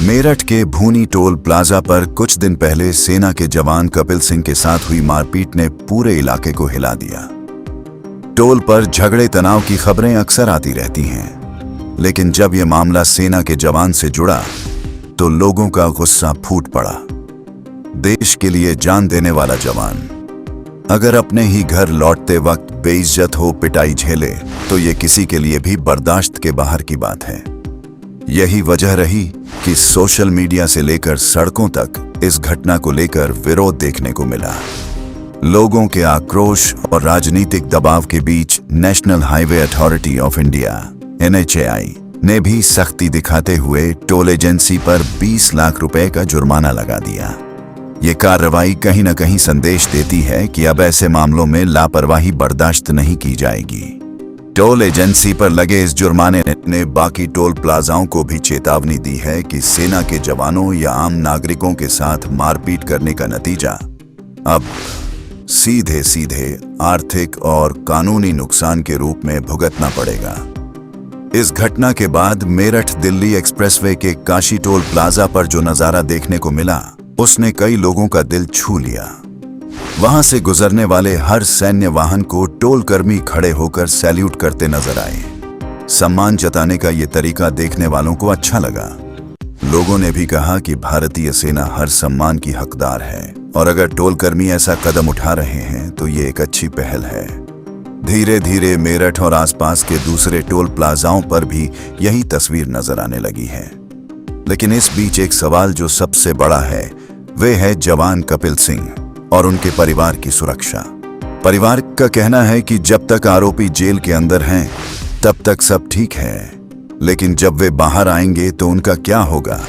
मेरठ के भूनी toll plaza पर कुछ दिन पहले सेना के जवान कपिल सिंह के साथ हुई मारपीट ने पूरे इलाके को हिला दिया। टोल पर झगड़े तनाव की खबरें अक्सर आती रहती हैं, लेकिन जब यह मामला सेना के जवान से जुड़ा तो लोगों का गुस्सा फूट पड़ा। देश के लिए जान देने वाला जवान अगर अपने ही घर लौटते वक्त बेइज्जत हो पिटाई झेले तो ये किसी के लिए भी बर्दाश्त के बाहर की बात है। यही वजह रही कि सोशल मीडिया से लेकर सड़कों तक इस घटना को लेकर विरोध देखने को मिला। लोगों के आक्रोश और राजनीतिक दबाव के बीच National Highway Authority of India (NHAI) ने भी सख्ती दिखाते हुए टोल एजेंसी पर 20 लाख रुपए का जुर्माना लगा दिया। ये कार्रवाई कहीं न कहीं संदेश देती है कि अब ऐसे मामलों में लापरवाही बर्दाश्त नहीं की जाएगी। टोल एजेंसी पर लगे इस जुर्माने ने बाकी टोल प्लाजाओं को भी चेतावनी दी है कि सेना के जवानों या आम नागरिकों के साथ मारपीट करने का नतीजा अब सीधे सीधे आर्थिक और कानूनी नुकसान के रूप में भुगतना पड़ेगा। इस घटना के बाद मेरठ दिल्ली एक्सप्रेसवे के काशी टोल प्लाजा पर जो नजारा देखने को मिला उसने कई लोगों का दिल छू लिया। वहां से गुजरने वाले हर सैन्य वाहन को टोल कर्मी खड़े होकर सैल्यूट करते नजर आए। सम्मान जताने का ये तरीका देखने वालों को अच्छा लगा। लोगों ने भी कहा कि भारतीय सेना हर सम्मान की हकदार है और अगर टोल कर्मी ऐसा कदम उठा रहे हैं तो ये एक अच्छी पहल है। धीरे धीरे मेरठ और आसपास के दूसरे टोल प्लाजाओं पर भी यही तस्वीर नजर आने लगी है। लेकिन इस बीच एक सवाल जो सबसे बड़ा है वे है जवान कपिल सिंह और उनके परिवार की सुरक्षा। परिवार का कहना है कि जब तक आरोपी जेल के अंदर हैं तब तक सब ठीक है, लेकिन जब वे बाहर आएंगे तो उनका क्या होगा?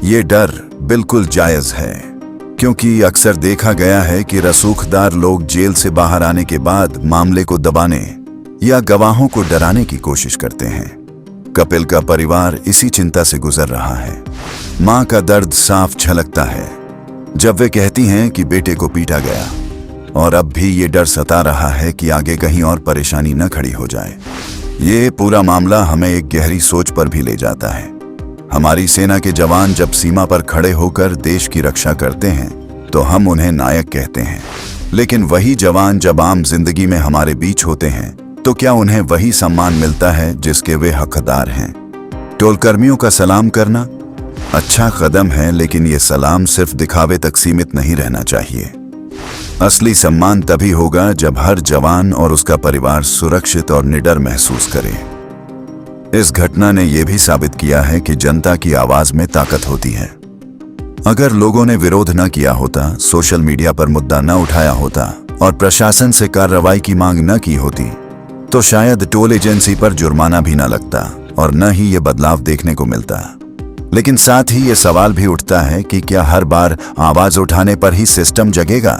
ये डर बिल्कुल जायज है, क्योंकि अक्सर देखा गया है कि रसूखदार लोग जेल से बाहर आने के बाद मामले को दबाने या गवाहों को डराने की कोशिश करते हैं। कपिल का परिवार इसी चिंता से गुजर रहा है। मां का दर्द साफ झलकता है जब वे कहती हैं कि बेटे को पीटा गया, और अब भी ये डर सता रहा है कि आगे कहीं और परेशानी न खड़ी हो जाए। ये पूरा मामला हमें एक गहरी सोच पर भी ले जाता है। हमारी सेना के जवान जब सीमा पर खड़े होकर देश की रक्षा करते हैं तो हम उन्हें नायक कहते हैं, लेकिन वही जवान जब आम जिंदगी में हमारे बीच होते हैं तो क्या उन्हें वही सम्मान मिलता है जिसके वे हकदार हैं? टोल कर्मियों का सलाम करना अच्छा कदम है, लेकिन ये सलाम सिर्फ दिखावे तक सीमित नहीं रहना चाहिए। असली सम्मान तभी होगा जब हर जवान और उसका परिवार सुरक्षित और निडर महसूस करे। इस घटना ने यह भी साबित किया है कि जनता की आवाज में ताकत होती है। अगर लोगों ने विरोध न किया होता, सोशल मीडिया पर मुद्दा न उठाया होता और प्रशासन से कार्रवाई की मांग न की होती तो शायद टोल एजेंसी पर जुर्माना भी न लगता और न ही ये बदलाव देखने को मिलता। लेकिन साथ ही ये सवाल भी उठता है कि क्या हर बार आवाज उठाने पर ही सिस्टम जगेगा?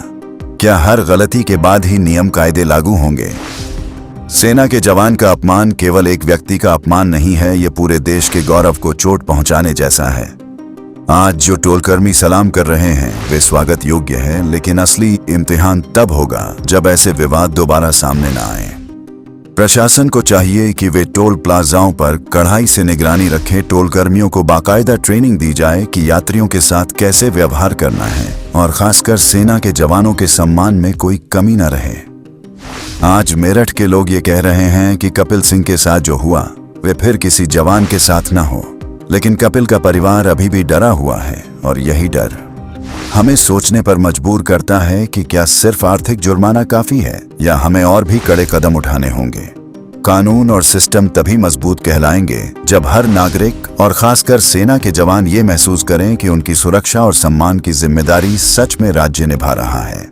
क्या हर गलती के बाद ही नियम कायदे लागू होंगे? सेना के जवान का अपमान केवल एक व्यक्ति का अपमान नहीं है, ये पूरे देश के गौरव को चोट पहुंचाने जैसा है। आज जो टोलकर्मी सलाम कर रहे हैं वे स्वागत योग्य है, लेकिन असली इम्तिहान तब होगा जब ऐसे विवाद दोबारा सामने न आए। प्रशासन को चाहिए कि वे टोल प्लाजाओं पर कड़ाई से निगरानी रखें। टोल कर्मियों को बाकायदा ट्रेनिंग दी जाए कि यात्रियों के साथ कैसे व्यवहार करना है और खासकर सेना के जवानों के सम्मान में कोई कमी न रहे। आज मेरठ के लोग ये कह रहे हैं कि कपिल सिंह के साथ जो हुआ वे फिर किसी जवान के साथ न हो, लेकिन कपिल का परिवार अभी भी डरा हुआ है और यही डर हमें सोचने पर मजबूर करता है कि क्या सिर्फ आर्थिक जुर्माना काफी है या हमें और भी कड़े कदम उठाने होंगे। कानून और सिस्टम तभी मजबूत कहलाएंगे जब हर नागरिक और खासकर सेना के जवान ये महसूस करें कि उनकी सुरक्षा और सम्मान की जिम्मेदारी सच में राज्य निभा रहा है।